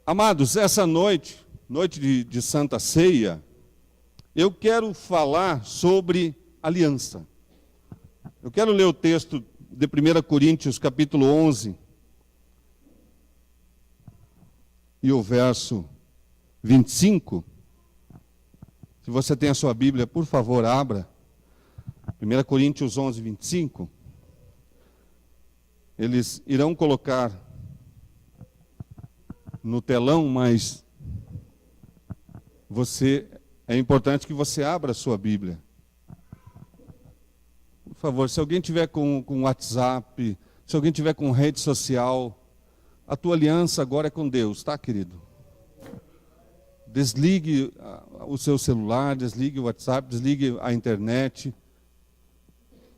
Amados, essa noite, de Santa Ceia, eu quero falar sobre aliança. Eu quero ler o texto de 1 Coríntios, capítulo 11, e o verso 25. Se você tem a sua Bíblia, por favor, abra. 1 Coríntios 11, 25. Eles irão colocar no telão, mas é importante que você abra a sua Bíblia. Por favor, se alguém tiver com WhatsApp, se alguém tiver com rede social, a tua aliança agora é com Deus, tá, querido? Desligue o seu celular, desligue o WhatsApp, desligue a internet.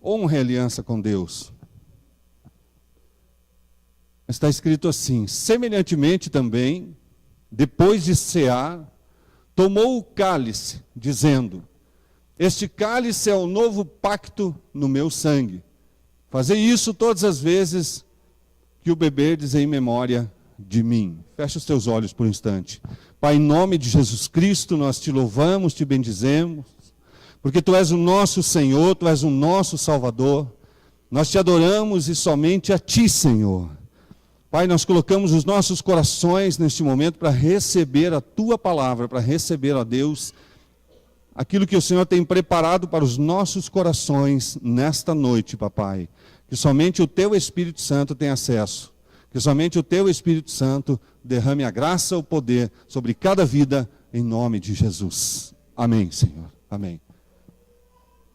Honre a aliança com Deus. Está escrito assim: semelhantemente também, depois de cear, tomou o cálice, dizendo: este cálice é o novo pacto no meu sangue. Fazei isso todas as vezes que o beberdes em memória de mim. Fecha os teus olhos por um instante. Pai, em nome de Jesus Cristo, nós te louvamos, te bendizemos, porque Tu és o nosso Senhor, Tu és o nosso Salvador. Nós te adoramos e somente a Ti, Senhor. Pai, nós colocamos os nossos corações neste momento para receber a Tua palavra, para receber, ó Deus, aquilo que o Senhor tem preparado para os nossos corações nesta noite, papai. Que somente o Teu Espírito Santo tenha acesso. Que somente o Teu Espírito Santo derrame a graça, o poder sobre cada vida, em nome de Jesus. Amém, Senhor. Amém.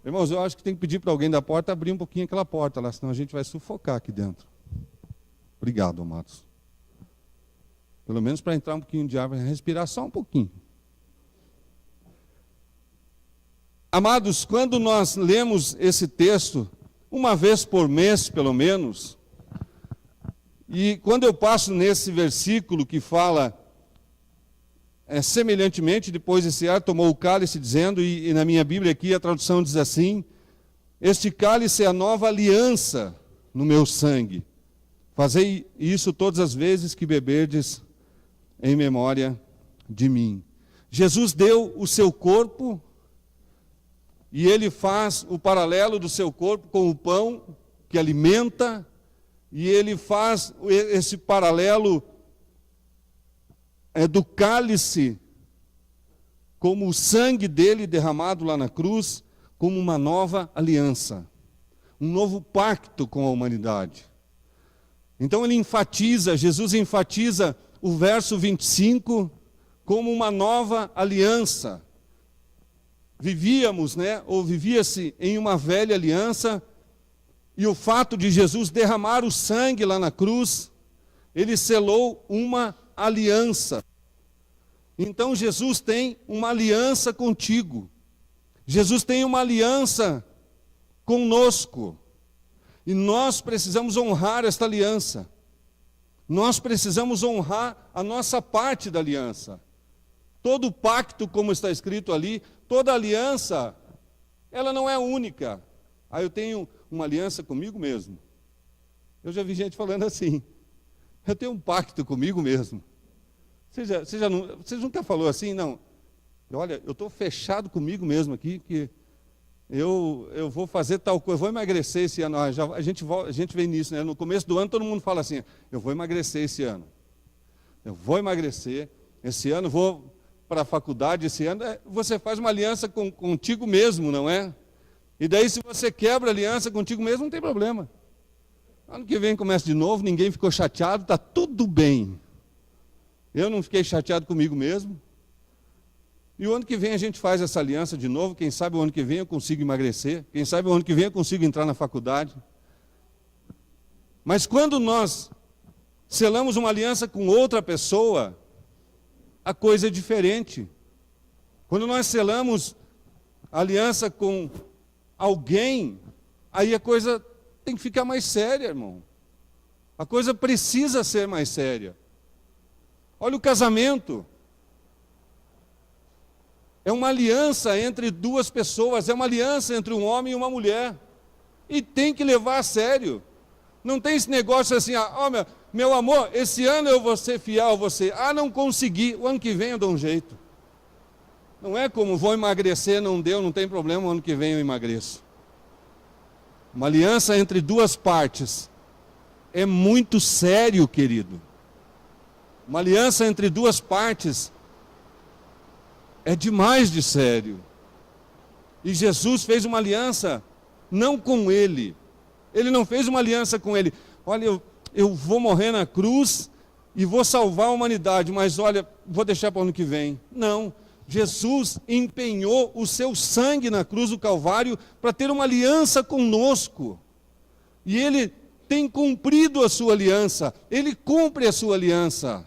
Irmãos, eu acho que tem que pedir para alguém da porta abrir um pouquinho aquela porta lá, senão a gente vai sufocar aqui dentro. Obrigado, amados. Pelo menos para entrar um pouquinho de ar, respirar só um pouquinho. Amados, quando nós lemos esse texto, uma vez por mês, pelo menos, e quando eu passo nesse versículo que fala, semelhantemente, depois de cear, tomou o cálice, dizendo, e na minha Bíblia aqui a tradução diz assim: este cálice é a nova aliança no meu sangue. Fazei isso todas as vezes que beberdes em memória de mim. Jesus deu o seu corpo, e Ele faz o paralelo do seu corpo com o pão que alimenta, e Ele faz esse paralelo do cálice, como o sangue dele derramado lá na cruz, como uma nova aliança, um novo pacto com a humanidade. Então Jesus enfatiza o verso 25 como uma nova aliança. Vivíamos, ou vivia-se em uma velha aliança, e o fato de Jesus derramar o sangue lá na cruz, Ele selou uma aliança. Então Jesus tem uma aliança contigo. Jesus tem uma aliança conosco. E nós precisamos honrar esta aliança. Nós precisamos honrar a nossa parte da aliança. Todo pacto, como está escrito ali, toda aliança, ela não é única. Eu tenho uma aliança comigo mesmo. Eu já vi gente falando assim: eu tenho um pacto comigo mesmo. Você nunca falou assim? Não. Olha, eu estou fechado comigo mesmo aqui, que eu vou fazer tal coisa, eu vou emagrecer esse ano. A gente vem nisso, né? No começo do ano todo mundo fala assim: eu vou emagrecer esse ano. Eu vou emagrecer esse ano, vou para a faculdade esse ano. Você faz uma aliança contigo mesmo, não é? E daí, se você quebra a aliança contigo mesmo, não tem problema. Ano que vem começa de novo, ninguém ficou chateado, está tudo bem. Eu não fiquei chateado comigo mesmo. E o ano que vem a gente faz essa aliança de novo. Quem sabe o ano que vem eu consigo emagrecer. Quem sabe o ano que vem eu consigo entrar na faculdade. Mas quando nós selamos uma aliança com outra pessoa, a coisa é diferente. Quando nós selamos aliança com alguém, aí a coisa tem que ficar mais séria, irmão. A coisa precisa ser mais séria. Olha o casamento. É uma aliança entre duas pessoas, é uma aliança entre um homem e uma mulher. E tem que levar a sério. Não tem esse negócio assim, meu amor, esse ano eu vou ser fiel a você. Ah, não consegui, o ano que vem eu dou um jeito. Não é como vou emagrecer, não deu, não tem problema, o ano que vem eu emagreço. Uma aliança entre duas partes é muito sério, querido. Uma aliança entre duas partes é demais de sério. E Jesus fez uma aliança não com ele. Ele não fez uma aliança com ele. Olha, eu vou morrer na cruz e vou salvar a humanidade, mas olha, vou deixar para o ano que vem. Não. Jesus empenhou o seu sangue na cruz do Calvário para ter uma aliança conosco. E ele tem cumprido a sua aliança. Ele cumpre a sua aliança.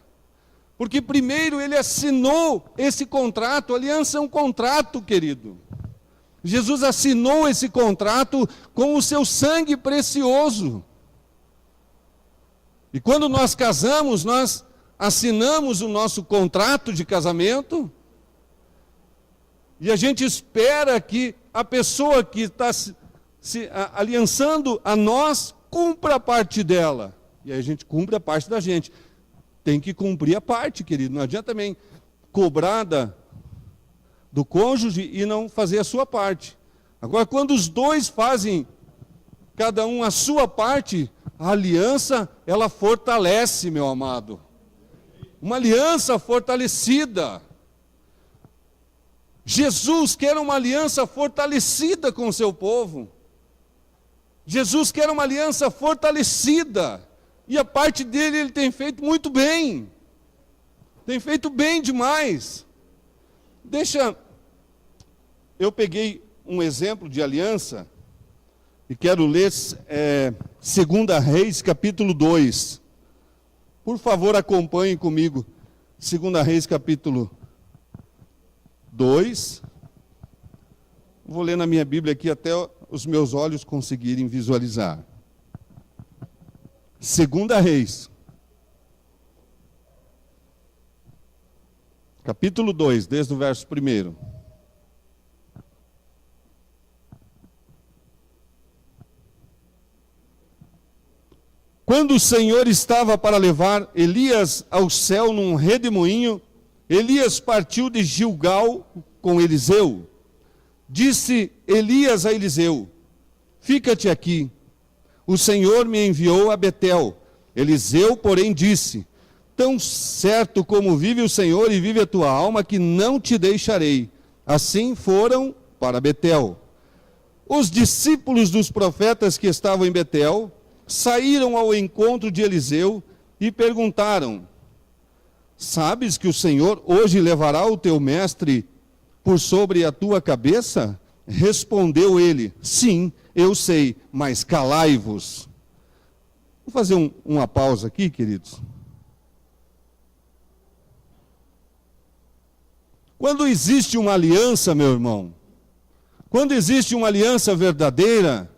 Porque primeiro ele assinou esse contrato. A aliança é um contrato, querido. Jesus assinou esse contrato com o seu sangue precioso. E quando nós casamos, nós assinamos o nosso contrato de casamento. E a gente espera que a pessoa que está se aliançando a nós cumpra a parte dela. E aí a gente cumpre a parte da gente. Tem que cumprir a parte, querido. Não adianta também cobrar do cônjuge e não fazer a sua parte. Agora, quando os dois fazem, cada um a sua parte, a aliança, ela fortalece, meu amado. Uma aliança fortalecida. Jesus quer uma aliança fortalecida com o seu povo. Jesus quer uma aliança fortalecida. E a parte dele ele tem feito muito bem. Tem feito bem demais. Eu peguei um exemplo de aliança e quero ler 2 Reis, capítulo 2. Por favor, acompanhem comigo. 2 Reis, capítulo 2. Vou ler na minha Bíblia aqui até os meus olhos conseguirem visualizar. 2 Reis, capítulo 2, desde o verso 1. Quando o Senhor estava para levar Elias ao céu num redemoinho, Elias partiu de Gilgal com Eliseu. Disse Elias a Eliseu: fica-te aqui, o Senhor me enviou a Betel. Eliseu, porém, disse: tão certo como vive o Senhor e vive a tua alma, que não te deixarei. Assim foram para Betel. Os discípulos dos profetas que estavam em Betel saíram ao encontro de Eliseu e perguntaram: sabes que o Senhor hoje levará o teu mestre por sobre a tua cabeça? Respondeu ele: sim, eu sei, mas calai-vos. Vou fazer uma pausa aqui, queridos. Quando existe uma aliança, meu irmão, quando existe uma aliança verdadeira,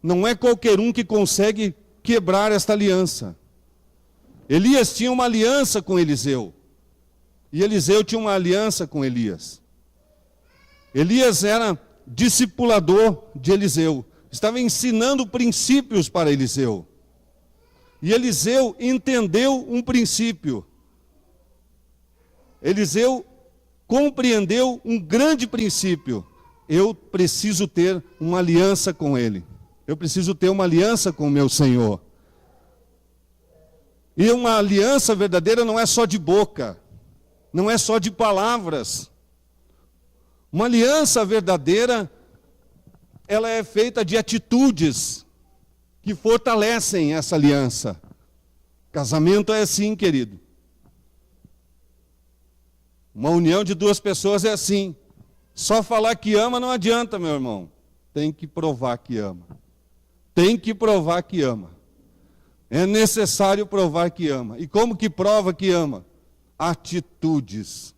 não é qualquer um que consegue quebrar esta aliança. Elias tinha uma aliança com Eliseu. E Eliseu tinha uma aliança com Elias. Elias era discipulador de Eliseu. Estava ensinando princípios para Eliseu. E Eliseu entendeu um princípio. Eliseu compreendeu um grande princípio. Eu preciso ter uma aliança com ele. Eu preciso ter uma aliança com o meu Senhor. E uma aliança verdadeira não é só de boca, não é só de palavras. Uma aliança verdadeira, ela é feita de atitudes que fortalecem essa aliança. Casamento é assim, querido. Uma união de duas pessoas é assim. Só falar que ama não adianta, meu irmão. Tem que provar que ama. Tem que provar que ama. É necessário provar que ama. E como que prova que ama? Atitudes.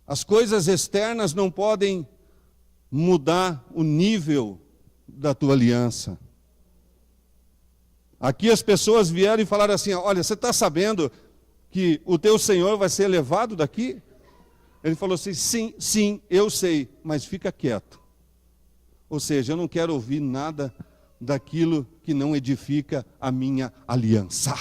As coisas externas não podem mudar o nível da tua aliança. Aqui as pessoas vieram e falaram assim: olha, você está sabendo que o teu Senhor vai ser levado daqui? Ele falou assim: sim, eu sei, mas fica quieto. Ou seja, eu não quero ouvir nada daquilo que não edifica a minha aliança.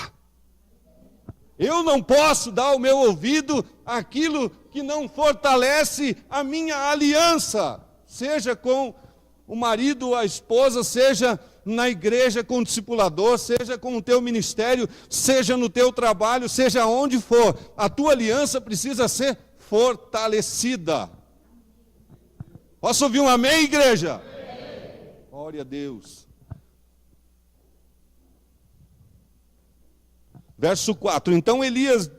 Eu não posso dar o meu ouvido àquilo que não fortalece a minha aliança, seja com o marido ou a esposa, seja na igreja com o discipulador, seja com o teu ministério, seja no teu trabalho, seja onde for. A tua aliança precisa ser fortalecida. Posso ouvir um amém, igreja? Glória a Deus. Verso 4. Então Elias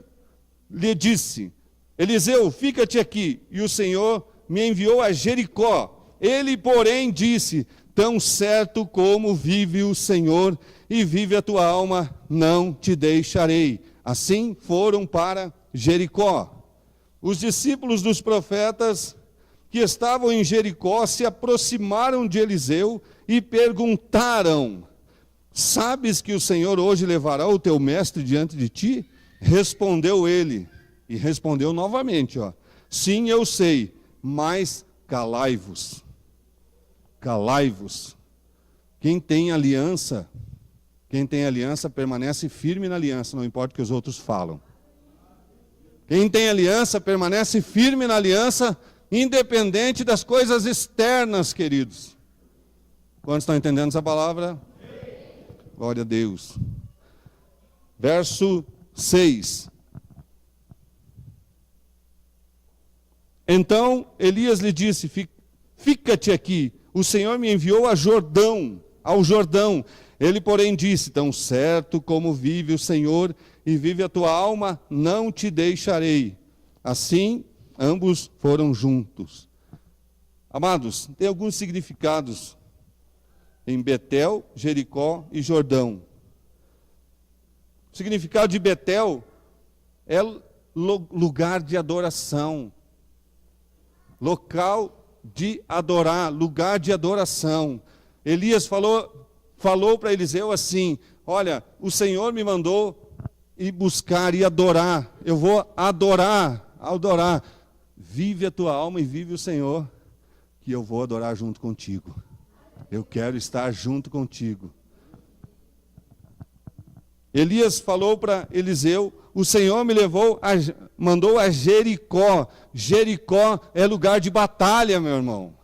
lhe disse: Eliseu, fica-te aqui, e o Senhor me enviou a Jericó. Ele, porém, disse: tão certo como vive o Senhor e vive a tua alma, não te deixarei. Assim foram para Jericó. Os discípulos dos profetas que estavam em Jericó se aproximaram de Eliseu e perguntaram: sabes que o Senhor hoje levará o teu mestre diante de ti? Respondeu ele, e respondeu novamente, sim, eu sei, mas calai-vos. Calai-vos. Quem tem aliança permanece firme na aliança, não importa o que os outros falam. Quem tem aliança permanece firme na aliança, independente das coisas externas, queridos. Quantos estão entendendo essa palavra? Glória a Deus. Verso 6. Então Elias lhe disse: fica-te aqui, o Senhor me enviou ao Jordão. Ele, porém, disse: tão certo como vive o Senhor e vive a tua alma, não te deixarei. Assim, ambos foram juntos. Amados, tem alguns significados em Betel, Jericó e Jordão. O significado de Betel é lugar de adoração, local de adorar, lugar de adoração. Elias falou para Eliseu assim: olha, o Senhor me mandou ir buscar e adorar, eu vou adorar. Vive a tua alma e vive o Senhor, que eu vou adorar junto contigo. Eu quero estar junto contigo. Elias falou para Eliseu: o Senhor me mandou a Jericó. Jericó é lugar de batalha, meu irmão.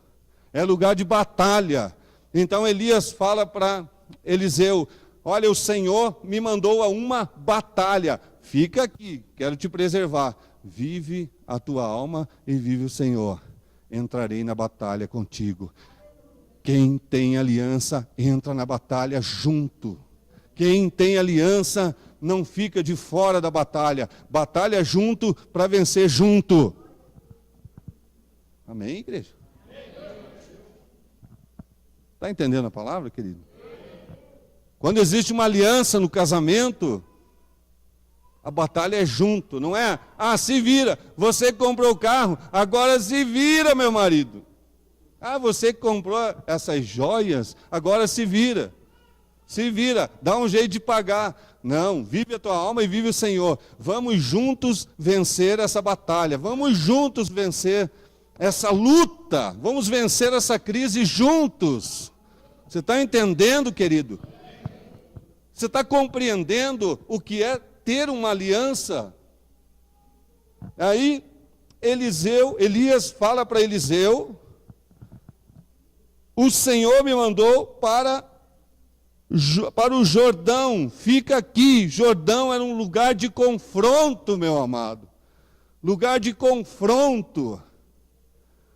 É lugar de batalha. Então Elias fala para Eliseu: olha, o Senhor me mandou a uma batalha. Fica aqui, quero te preservar. Vive a tua alma e vive o Senhor. Entrarei na batalha contigo. Quem tem aliança, entra na batalha junto. Quem tem aliança, não fica de fora da batalha. Batalha junto para vencer junto. Amém, igreja? Está entendendo a palavra, querido? Quando existe uma aliança no casamento, a batalha é junto, não é? Se vira, você comprou o carro, agora se vira, meu marido. Você comprou essas joias, agora se vira. Se vira, dá um jeito de pagar. Não, vive a tua alma e vive o Senhor. Vamos juntos vencer essa batalha. Vamos juntos vencer essa luta. Vamos vencer essa crise juntos. Você está entendendo, querido? Você está compreendendo o que é ter uma aliança? Aí Elias fala para Eliseu: o Senhor me mandou para o Jordão, fica aqui. Jordão era um lugar de confronto, meu amado. Lugar de confronto.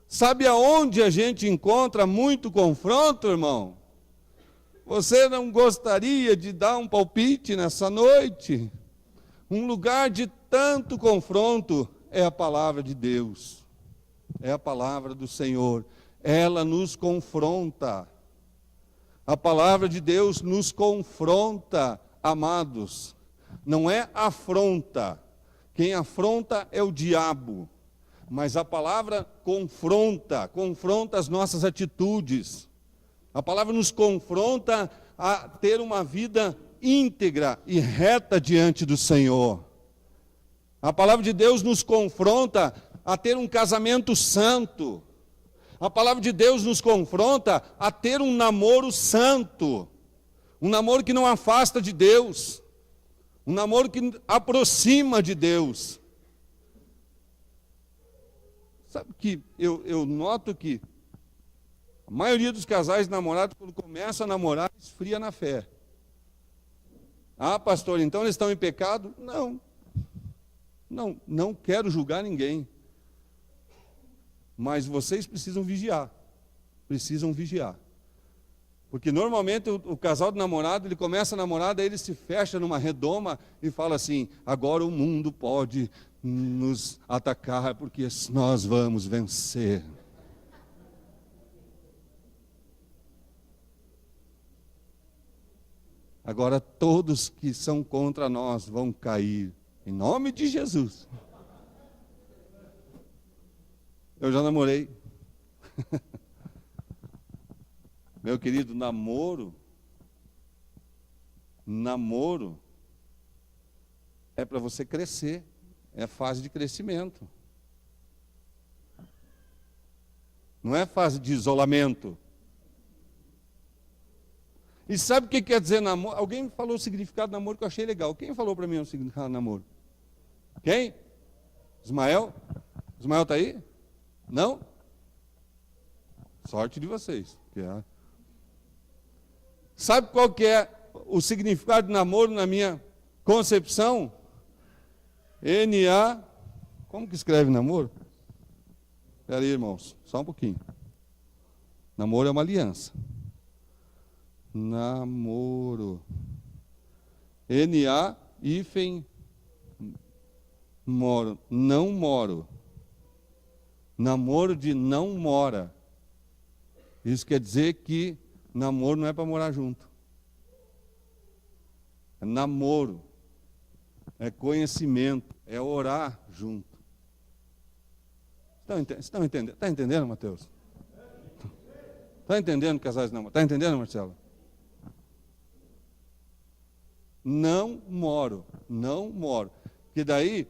Sabe aonde a gente encontra muito confronto, irmão? Você não gostaria de dar um palpite nessa noite? Um lugar de tanto confronto é a palavra de Deus. É a palavra do Senhor. Ela nos confronta. A palavra de Deus nos confronta, amados. Não é afronta. Quem afronta é o diabo. Mas a palavra confronta as nossas atitudes. A palavra nos confronta a ter uma vida íntegra e reta diante do Senhor. A palavra de Deus nos confronta a ter um casamento santo. A palavra de Deus nos confronta a ter um namoro santo, um namoro que não afasta de Deus, um namoro que aproxima de Deus. Sabe que eu noto que a maioria dos casais namorados, quando começam a namorar, esfria na fé. Ah, pastor, então eles estão em pecado? Não quero julgar ninguém. Mas vocês precisam vigiar. Precisam vigiar. Porque normalmente o casal de namorado, ele começa a namorar, daí ele se fecha numa redoma e fala assim: agora o mundo pode nos atacar, porque nós vamos vencer. Agora todos que são contra nós vão cair, em nome de Jesus. Eu já namorei. Meu querido, namoro é para você crescer, é fase de crescimento. Não é fase de isolamento. E sabe o que quer dizer namoro? Alguém me falou o significado de namoro que eu achei legal. Quem falou para mim o significado de namoro? Quem? Ismael? Ismael está aí? Não? Sorte de vocês. Sabe qual que é o significado de namoro na minha concepção? N-A... Como que escreve namoro? Espera aí, irmãos, só um pouquinho. Namoro é uma aliança. Namoro. N-A, hífen, moro. Não moro. Namoro de não mora. Isso quer dizer que namoro não é para morar junto. É namoro. É conhecimento. É orar junto. Estão entendendo? Está entendendo, Mateus? Está entendendo, casais namorados? Está entendendo, Marcelo? Não moro. Que daí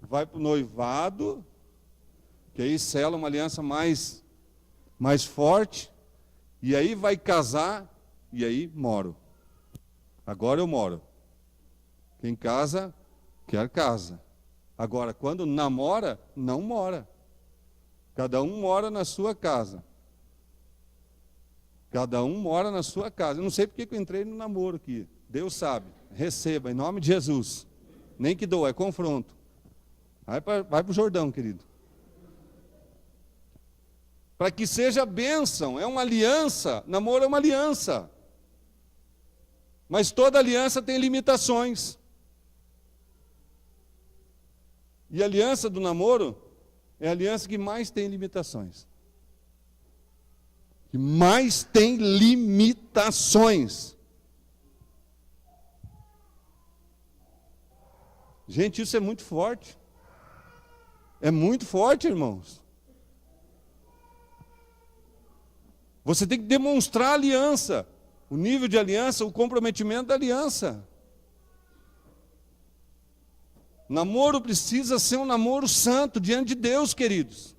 vai para o noivado, que aí sela uma aliança mais forte, e aí vai casar, e aí moro. Agora eu moro. Quem casa, quer casa. Agora, quando namora, não mora. Cada um mora na sua casa. Cada um mora na sua casa. Eu não sei porque que eu entrei no namoro aqui. Deus sabe. Receba, em nome de Jesus. Nem que doa, é confronto. Vai para o Jordão, querido. Para que seja bênção, é uma aliança. Namoro é uma aliança. Mas toda aliança tem limitações. E a aliança do namoro é a aliança que mais tem limitações. Que mais tem limitações. Gente, isso é muito forte. É muito forte, irmãos. Você tem que demonstrar a aliança. O nível de aliança, o comprometimento da aliança. Namoro precisa ser um namoro santo diante de Deus, queridos.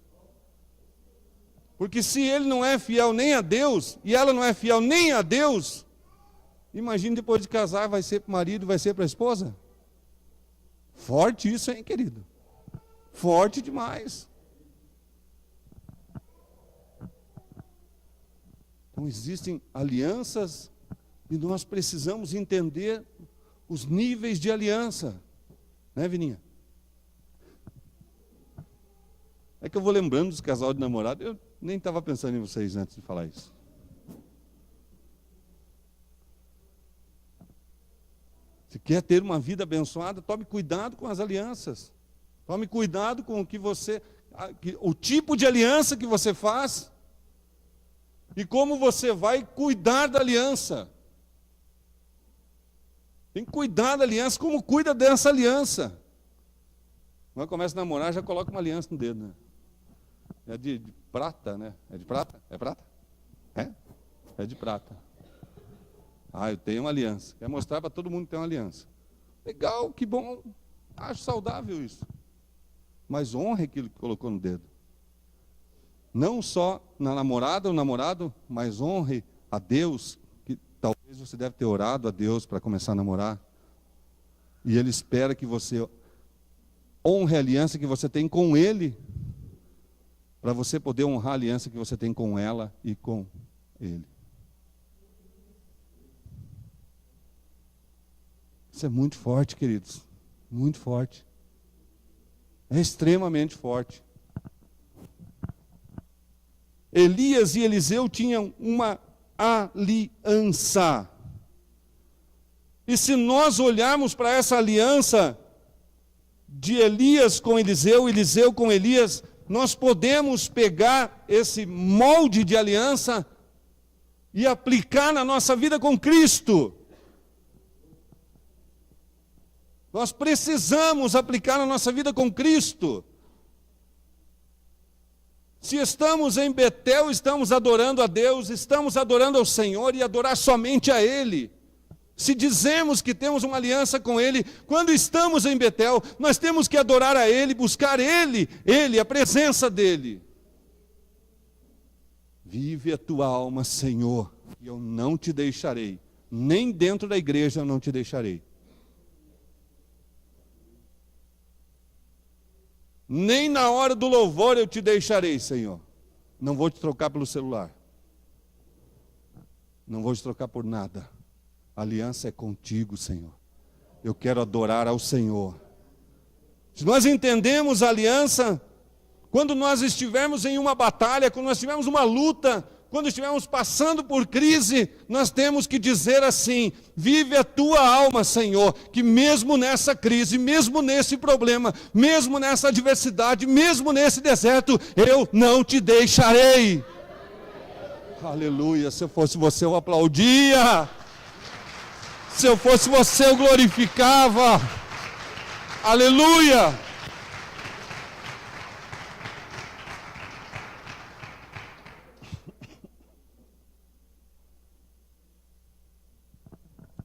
Porque se ele não é fiel nem a Deus, e ela não é fiel nem a Deus, imagine depois de casar, vai ser para o marido, vai ser para a esposa? Forte isso, hein, querido? Forte demais. Então existem alianças e nós precisamos entender os níveis de aliança. Né, Vininha? É que eu vou lembrando dos casal de namorado, eu nem estava pensando em vocês antes de falar isso. Se quer ter uma vida abençoada, tome cuidado com as alianças. Tome cuidado com o que o tipo de aliança que você faz e como você vai cuidar da aliança. Tem que cuidar da aliança, como cuida dessa aliança. Quando começa a namorar, já coloca uma aliança no dedo, né? É de prata, né? É de prata? É prata? É de prata. Ah, eu tenho uma aliança. Quer mostrar para todo mundo que tem uma aliança. Legal, que bom. Acho saudável isso. Mas honre aquilo que colocou no dedo. Não só na namorada ou namorado, mas honre a Deus, que talvez você deve ter orado a Deus para começar a namorar. E Ele espera que você honre a aliança que você tem com Ele, para você poder honrar a aliança que você tem com ela e com Ele. Isso é muito forte, queridos. Muito forte. É extremamente forte. Elias e Eliseu tinham uma aliança. E se nós olharmos para essa aliança de Elias com Eliseu, Eliseu com Elias, nós podemos pegar esse molde de aliança e aplicar na nossa vida com Cristo. Nós precisamos aplicar na nossa vida com Cristo. Se estamos em Betel, estamos adorando a Deus, estamos adorando ao Senhor e adorar somente a Ele. Se dizemos que temos uma aliança com Ele, quando estamos em Betel, nós temos que adorar a Ele, buscar Ele, a presença dEle. Vive a tua alma, Senhor, e eu não te deixarei, nem dentro da igreja eu não te deixarei. Nem na hora do louvor eu te deixarei, Senhor. Não vou te trocar pelo celular. Não vou te trocar por nada. A aliança é contigo, Senhor. Eu quero adorar ao Senhor. Se nós entendemos a aliança, quando nós estivermos em uma batalha, quando nós tivermos uma luta, quando estivermos passando por crise, nós temos que dizer assim: vive a tua alma, Senhor, que mesmo nessa crise, mesmo nesse problema, mesmo nessa adversidade, mesmo nesse deserto, eu não te deixarei. Aleluia. Se eu fosse você, eu aplaudia. Se eu fosse você, eu glorificava. Aleluia.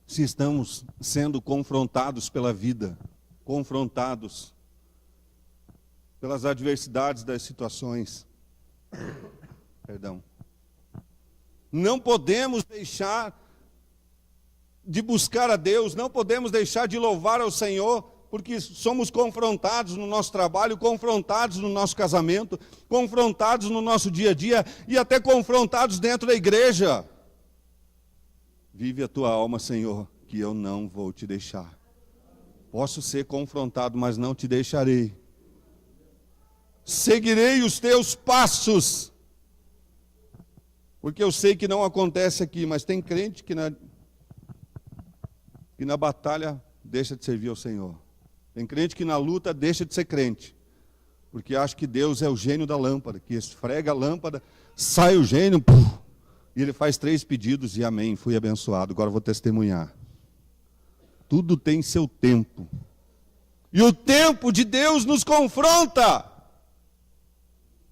Se estamos sendo confrontados pela vida, confrontados pelas adversidades das situações, não podemos deixar de buscar a Deus, não podemos deixar de louvar ao Senhor, porque somos confrontados no nosso trabalho, confrontados no nosso casamento, confrontados no nosso dia a dia e até confrontados dentro da igreja. Vive a tua alma, Senhor, que eu não vou te deixar. Posso ser confrontado, mas não te deixarei. Seguirei os teus passos. Porque eu sei que não acontece aqui, mas tem crente que na batalha deixa de servir ao Senhor. Tem crente que na luta deixa de ser crente. Porque acha que Deus é o gênio da lâmpada, que esfrega a lâmpada, sai o gênio, e ele faz 3 pedidos e amém, fui abençoado, agora vou testemunhar. Tudo tem seu tempo. E o tempo de Deus nos confronta.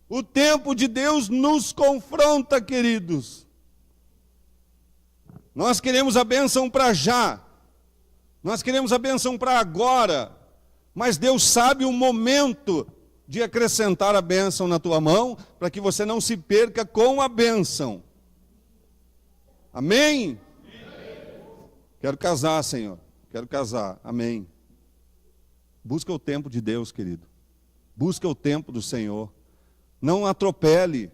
O tempo de Deus nos confronta, queridos. Nós queremos a bênção para já. Nós queremos a bênção para agora. Mas Deus sabe o momento de acrescentar a bênção na tua mão, para que você não se perca com a bênção. Amém? Quero casar, Senhor. Quero casar. Amém. Busca o tempo de Deus, querido. Busca o tempo do Senhor. Não atropele.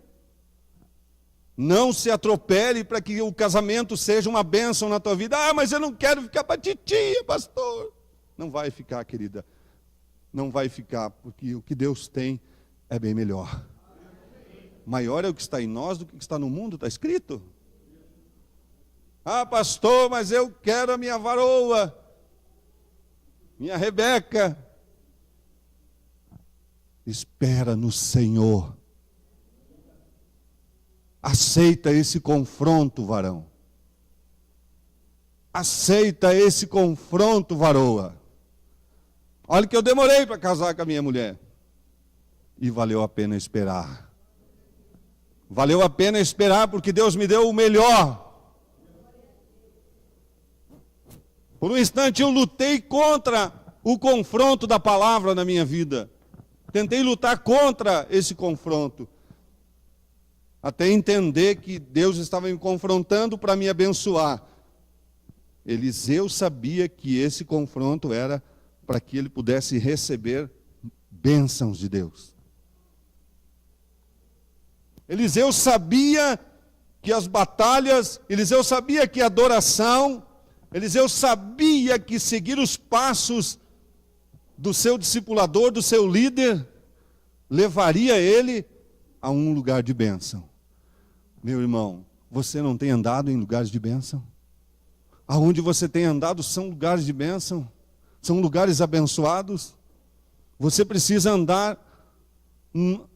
Não se atropele para que o casamento seja uma bênção na tua vida. Ah, mas eu não quero ficar para titia, pastor. Não vai ficar, querida. Não vai ficar, porque o que Deus tem é bem melhor. Maior é o que está em nós do que está no mundo, está escrito. Ah, pastor, mas eu quero a minha varoa, minha Rebeca. Espera no Senhor. Aceita esse confronto, varão. Aceita esse confronto, varoa. Olha que eu demorei para casar com a minha mulher. E valeu a pena esperar. Valeu a pena esperar porque Deus me deu o melhor. Por um instante eu lutei contra o confronto da palavra na minha vida. Tentei lutar contra esse confronto. até entender que Deus estava me confrontando para me abençoar. Eliseu sabia que esse confronto era para que ele pudesse receber bênçãos de Deus. Eliseu sabia que as batalhas, Eliseu sabia que a adoração, Eliseu sabia que seguir os passos do seu discipulador, do seu líder, levaria ele a um lugar de bênção. Meu irmão, você não tem andado em lugares de bênção? Aonde você tem andado são lugares de bênção, são lugares abençoados. Você precisa andar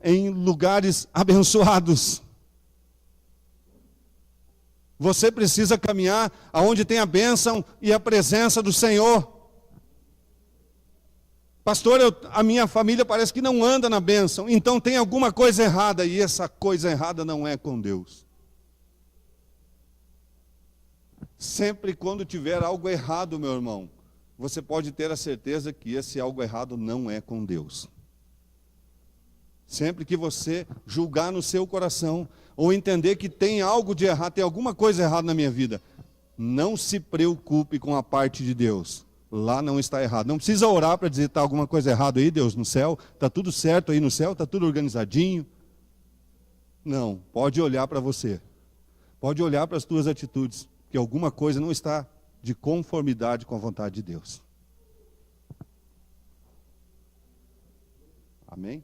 em lugares abençoados. Você precisa caminhar aonde tem a bênção e a presença do Senhor. Pastor, a minha família parece que não anda na bênção, então tem alguma coisa errada, e essa coisa errada não é com Deus. Sempre quando tiver algo errado, meu irmão, você pode ter a certeza que esse algo errado não é com Deus. Sempre que você julgar no seu coração, ou entender que tem algo de errado, tem alguma coisa errada na minha vida, não se preocupe com a parte de Deus. Lá não está errado. Não precisa orar para dizer, está alguma coisa errada aí, Deus, no céu? Está tudo certo aí no céu? Está tudo organizadinho? Não, pode olhar para você. Pode olhar para as tuas atitudes, que alguma coisa não está de conformidade com a vontade de Deus. Amém?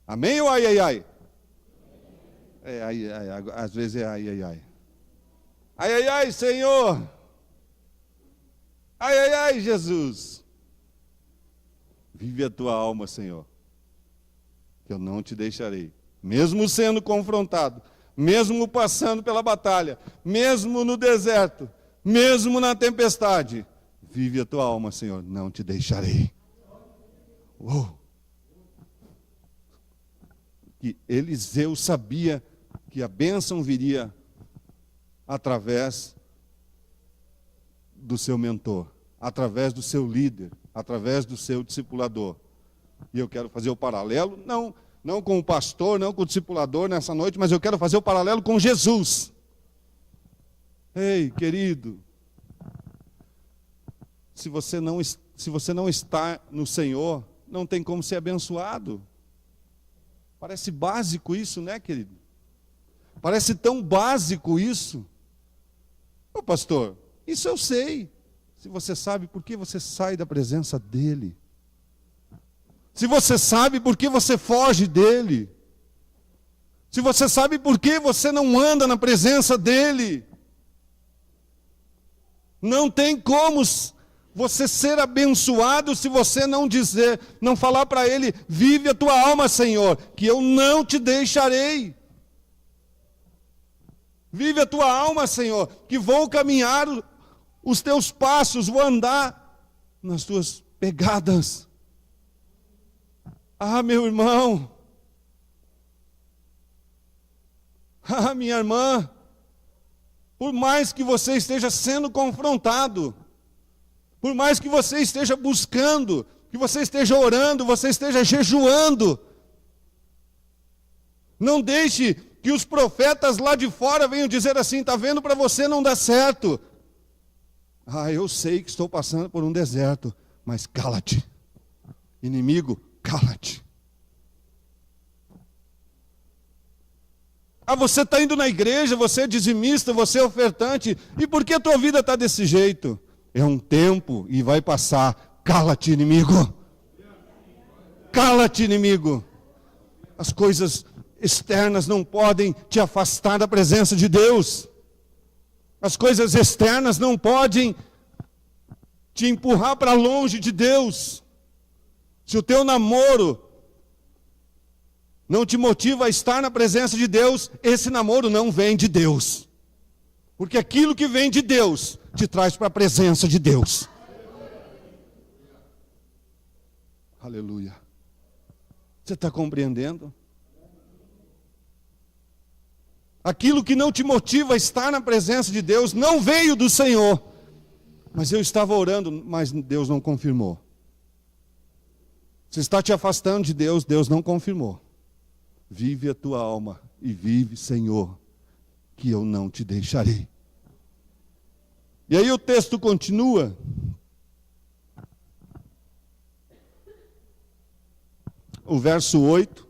Amém ou ai, ai, ai? É, ai, ai, às vezes é ai, ai, ai. Ai, ai, ai, Senhor. Ai, ai, ai, Jesus. Vive a tua alma, Senhor, que eu não te deixarei. Mesmo sendo confrontado, mesmo passando pela batalha, mesmo no deserto, mesmo na tempestade, vive a tua alma, Senhor, não te deixarei. Que Eliseu sabia que a bênção viria através do seu mentor, através do seu líder, através do seu discipulador. E eu quero fazer o paralelo, não com o pastor, não com o discipulador nessa noite, mas eu quero fazer o paralelo com Jesus. Ei, querido, se você não está no Senhor, não tem como ser abençoado. Parece básico isso, né, querido? Parece tão básico isso. Ô pastor, isso eu sei. Se você sabe por que você sai da presença dEle. Se você sabe por que você foge dEle. Se você sabe por que você não anda na presença dEle. Não tem como você ser abençoado se você não dizer, não falar para Ele, vive a tua alma, Senhor, que eu não te deixarei. Vive a tua alma, Senhor, que vou caminhar os teus passos, vou andar nas tuas pegadas. Ah, meu irmão. Ah, minha irmã. Por mais que você esteja sendo confrontado, por mais que você esteja buscando, que você esteja orando, você esteja jejuando, não deixe que os profetas lá de fora venham dizer assim, está vendo, para você não dá certo. Ah, eu sei que estou passando por um deserto, mas cala-te. Inimigo, cala-te. Ah, você está indo na igreja, você é dizimista, você é ofertante, e por que a tua vida está desse jeito? É um tempo e vai passar. Cala-te, inimigo. Cala-te, inimigo. As coisas externas não podem te afastar da presença de Deus. As coisas externas não podem te empurrar para longe de Deus. Se o teu namoro não te motiva a estar na presença de Deus, esse namoro não vem de Deus. Porque aquilo que vem de Deus te traz para a presença de Deus. Aleluia. Você está compreendendo? Aquilo que não te motiva a estar na presença de Deus não veio do Senhor. Mas eu estava orando, mas Deus não confirmou. Você está te afastando de Deus, Deus não confirmou. vive a tua alma e vive, Senhor, que eu não te deixarei. E aí o texto continua. O verso 8,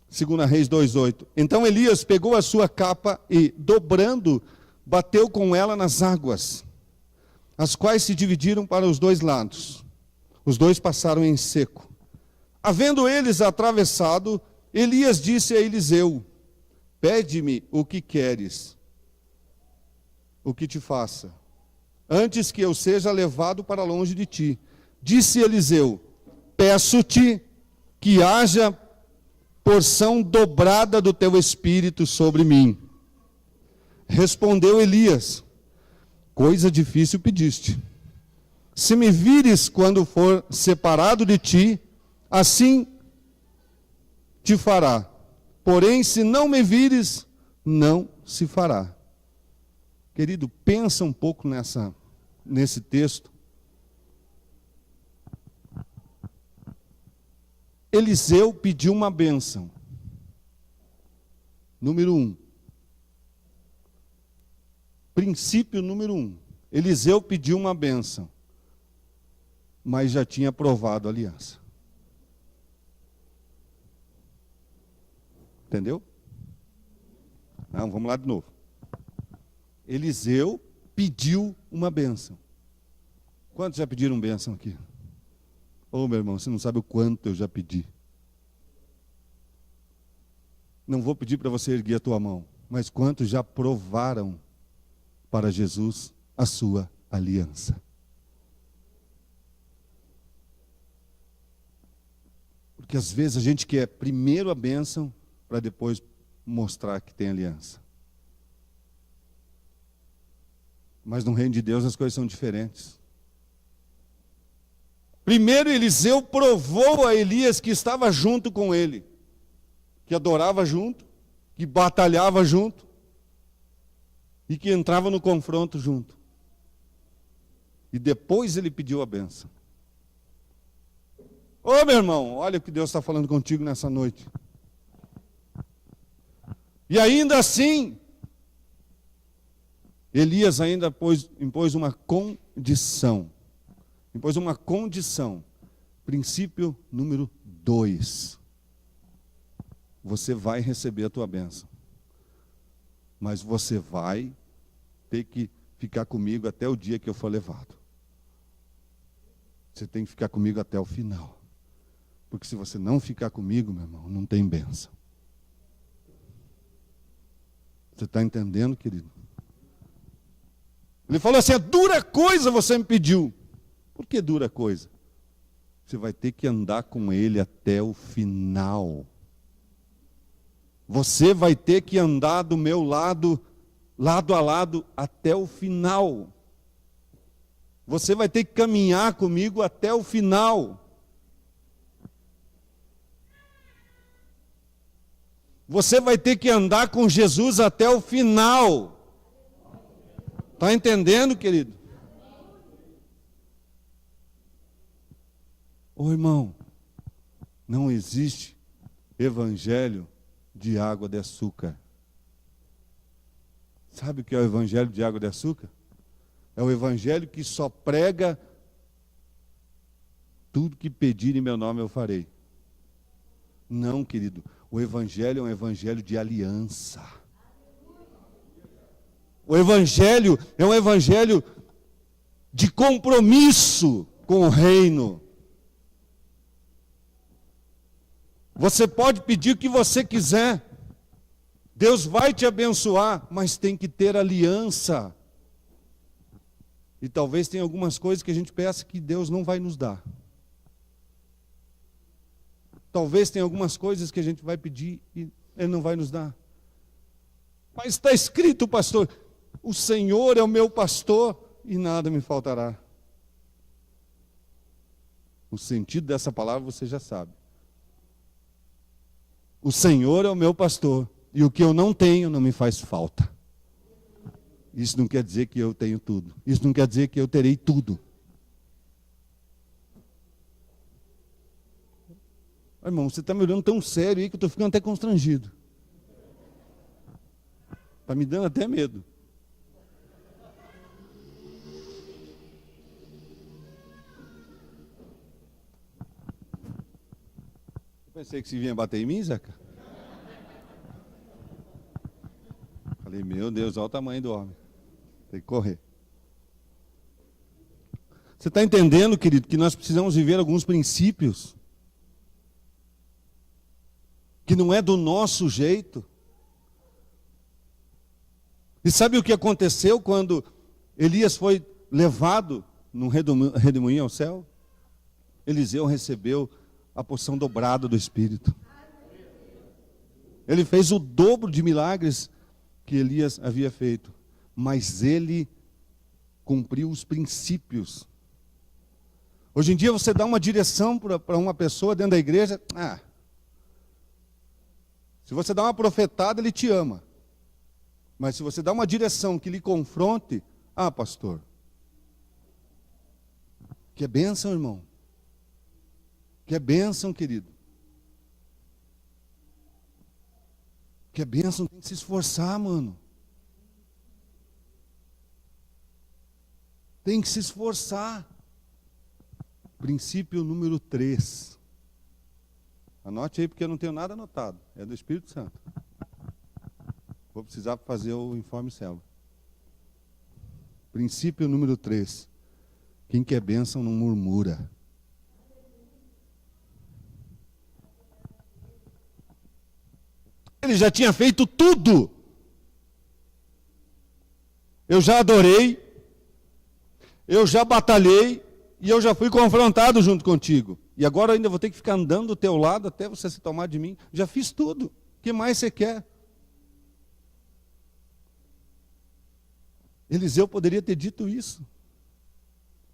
2 Reis 2:8. Então Elias pegou a sua capa e, dobrando, bateu com ela nas águas, as quais se dividiram para os dois lados. Os dois passaram em seco. Havendo eles atravessado, Elias disse a Eliseu: pede-me o que queres, o que te faça, antes que eu seja levado para longe de ti. Disse Eliseu: peço-te que haja porção dobrada do teu espírito sobre mim. Respondeu Elias: coisa difícil pediste. Se me vires quando for separado de ti, assim te fará. Porém, se não me vires, não se fará. Querido, pensa um pouco nesse texto. Eliseu pediu uma bênção. Número 1. Princípio número 1. Eliseu pediu uma bênção, mas já tinha aprovado a aliança. Entendeu? Não, vamos lá de novo. Eliseu pediu uma bênção. Quantos já pediram bênção aqui? Ô, meu irmão, você não sabe o quanto eu já pedi. Não vou pedir para você erguer a tua mão, mas quantos já provaram para Jesus a sua aliança? Porque às vezes a gente quer primeiro a bênção para depois mostrar que tem aliança. Mas no reino de Deus as coisas são diferentes. Primeiro Eliseu provou a Elias que estava junto com ele, que adorava junto, que batalhava junto e que entrava no confronto junto. E depois ele pediu a bênção. Ô, meu irmão, olha o que Deus está falando contigo nessa noite. E ainda assim, Elias ainda impôs uma condição. Impôs uma condição. Princípio número 2. Você vai receber a tua bênção. Mas você vai ter que ficar comigo até o dia que eu for levado. Você tem que ficar comigo até o final. Porque se você não ficar comigo, meu irmão, não tem bênção. Você está entendendo, querido? Ele falou assim: é dura coisa você me pediu. Por que dura coisa? Você vai ter que andar com ele até o final. Você vai ter que andar do meu lado, lado a lado, até o final. Você vai ter que caminhar comigo até o final. Você vai ter que andar com Jesus até o final. Está entendendo, querido? Ô irmão, não existe evangelho de água de açúcar. Sabe o que é o evangelho de água de açúcar? É o evangelho que só prega tudo que pedir em meu nome eu farei. Não, querido. O evangelho é um evangelho de aliança. O evangelho é um evangelho de compromisso com o reino. Você pode pedir o que você quiser. Deus vai te abençoar, mas tem que ter aliança. E talvez tenha algumas coisas que a gente peça que Deus não vai nos dar. Talvez tenha algumas coisas que a gente vai pedir e Ele não vai nos dar. Mas está escrito, pastor, o Senhor é o meu pastor e nada me faltará. O sentido dessa palavra você já sabe. O Senhor é o meu pastor e o que eu não tenho não me faz falta. Isso não quer dizer que eu tenho tudo. Isso não quer dizer que eu terei tudo. Irmão, você está me olhando tão sério aí que eu estou ficando até constrangido. Está me dando até medo. Eu pensei que você vinha bater em mim, Zeca. Falei, meu Deus, olha o tamanho do homem. Tem que correr. Você está entendendo, querido, que nós precisamos viver alguns princípios que não é do nosso jeito. E sabe o que aconteceu quando Elias foi levado num redemoinho ao céu? Eliseu recebeu a porção dobrada do Espírito. Ele fez o dobro de milagres que Elias havia feito, mas ele cumpriu os princípios. Hoje em dia você dá uma direção para uma pessoa dentro da igreja, se você dá uma profetada, ele te ama. Mas se você dá uma direção que lhe confronte, pastor, que é bênção, irmão. Que é bênção, querido. Que é bênção, tem que se esforçar, mano. Tem que se esforçar. Princípio número 3. Anote aí, porque eu não tenho nada anotado. É do Espírito Santo. Vou precisar fazer o informe célula. Princípio número 3. Quem quer bênção não murmura. Ele já tinha feito tudo. Eu já adorei. Eu já batalhei. E eu já fui confrontado junto contigo. E agora eu ainda vou ter que ficar andando do teu lado até você se tomar de mim. Já fiz tudo. O que mais você quer? Eliseu poderia ter dito isso.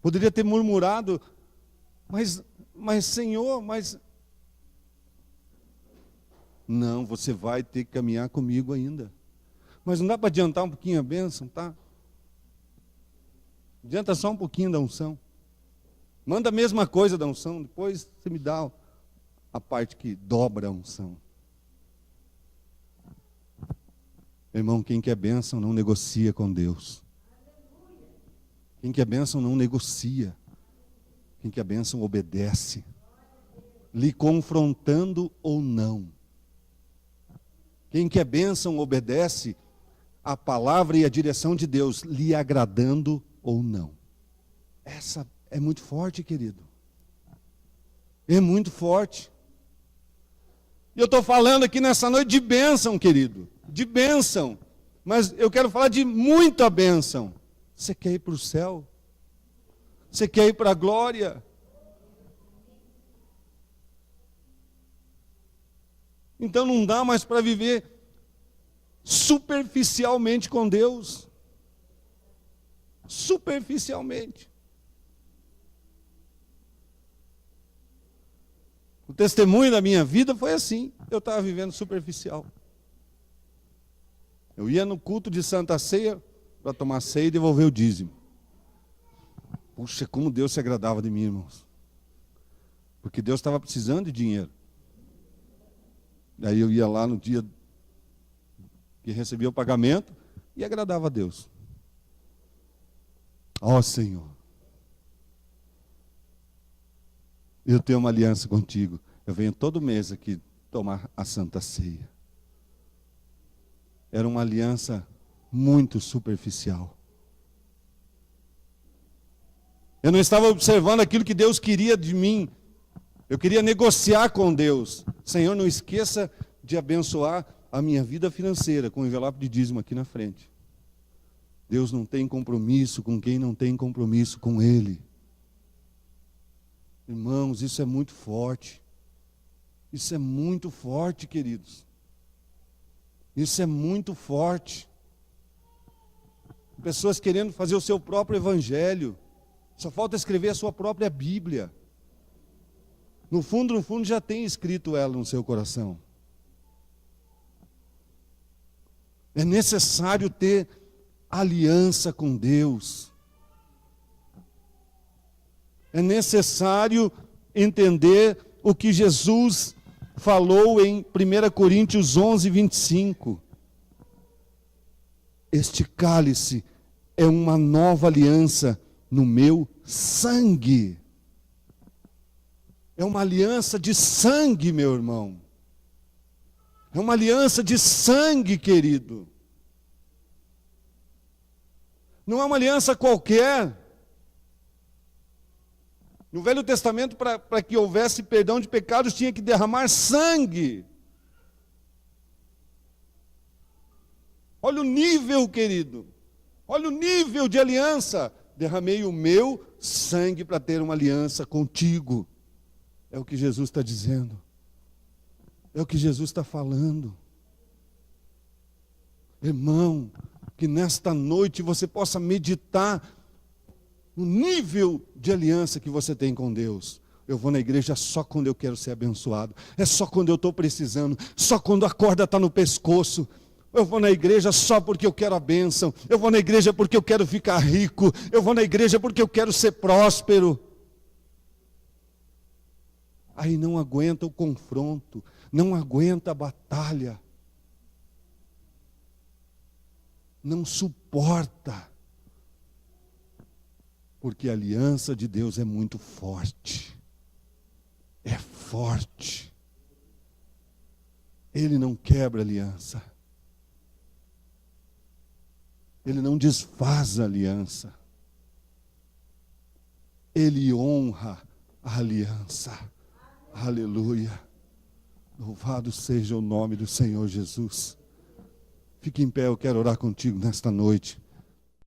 Poderia ter murmurado. Mas Senhor, mas... Não, você vai ter que caminhar comigo ainda. Mas não dá para adiantar um pouquinho a bênção, tá? Adianta só um pouquinho da unção. Manda a mesma coisa da unção, depois você me dá a parte que dobra a unção. Irmão, quem quer bênção não negocia com Deus. Quem quer bênção não negocia. Quem quer bênção obedece. Lhe confrontando ou não. Quem quer bênção obedece a palavra e a direção de Deus, lhe agradando ou não. Essa é muito forte, querido. É muito forte. E eu estou falando aqui nessa noite de bênção, querido. De bênção. Mas eu quero falar de muita bênção. Você quer ir para o céu? Você quer ir para a glória? Então não dá mais para viver superficialmente com Deus. Superficialmente. O testemunho da minha vida foi assim. Eu estava vivendo superficial. Eu ia no culto de Santa Ceia para tomar ceia e devolver o dízimo. Puxa, como Deus se agradava de mim, irmãos. Porque Deus estava precisando de dinheiro. Daí eu ia lá no dia que recebia o pagamento e agradava a Deus. Ó Senhor, eu tenho uma aliança contigo. Eu venho todo mês aqui tomar a Santa Ceia. Era uma aliança muito superficial. Eu não estava observando aquilo que Deus queria de mim. Eu queria negociar com Deus. Senhor, não esqueça de abençoar a minha vida financeira com o envelope de dízimo aqui na frente. Deus não tem compromisso com quem não tem compromisso com Ele. Irmãos, isso é muito forte. Isso é muito forte, queridos. Isso é muito forte. Pessoas querendo fazer o seu próprio evangelho. Só falta escrever a sua própria Bíblia. No fundo, já tem escrito ela no seu coração. É necessário ter aliança com Deus. É necessário entender o que Jesus falou em 1 Coríntios 11, 25. Este cálice é uma nova aliança no meu sangue. É uma aliança de sangue, meu irmão. É uma aliança de sangue, querido. Não é uma aliança qualquer. No Velho Testamento, para que houvesse perdão de pecados, tinha que derramar sangue. Olha o nível, querido. Olha o nível de aliança. Derramei o meu sangue para ter uma aliança contigo. É o que Jesus está dizendo. É o que Jesus está falando. Irmão, que nesta noite você possa meditar no nível de aliança que você tem com Deus. Eu vou na igreja só quando eu quero ser abençoado. É só quando eu estou precisando. Só quando a corda está no pescoço. Eu vou na igreja só porque eu quero a bênção. Eu vou na igreja porque eu quero ficar rico. Eu vou na igreja porque eu quero ser próspero. Aí não aguenta o confronto. Não aguenta a batalha. Não suporta. Porque a aliança de Deus é muito forte. É forte. Ele não quebra a aliança. Ele não desfaz a aliança. Ele honra a aliança. Aleluia. Louvado seja o nome do Senhor Jesus. Fique em pé, eu quero orar contigo nesta noite.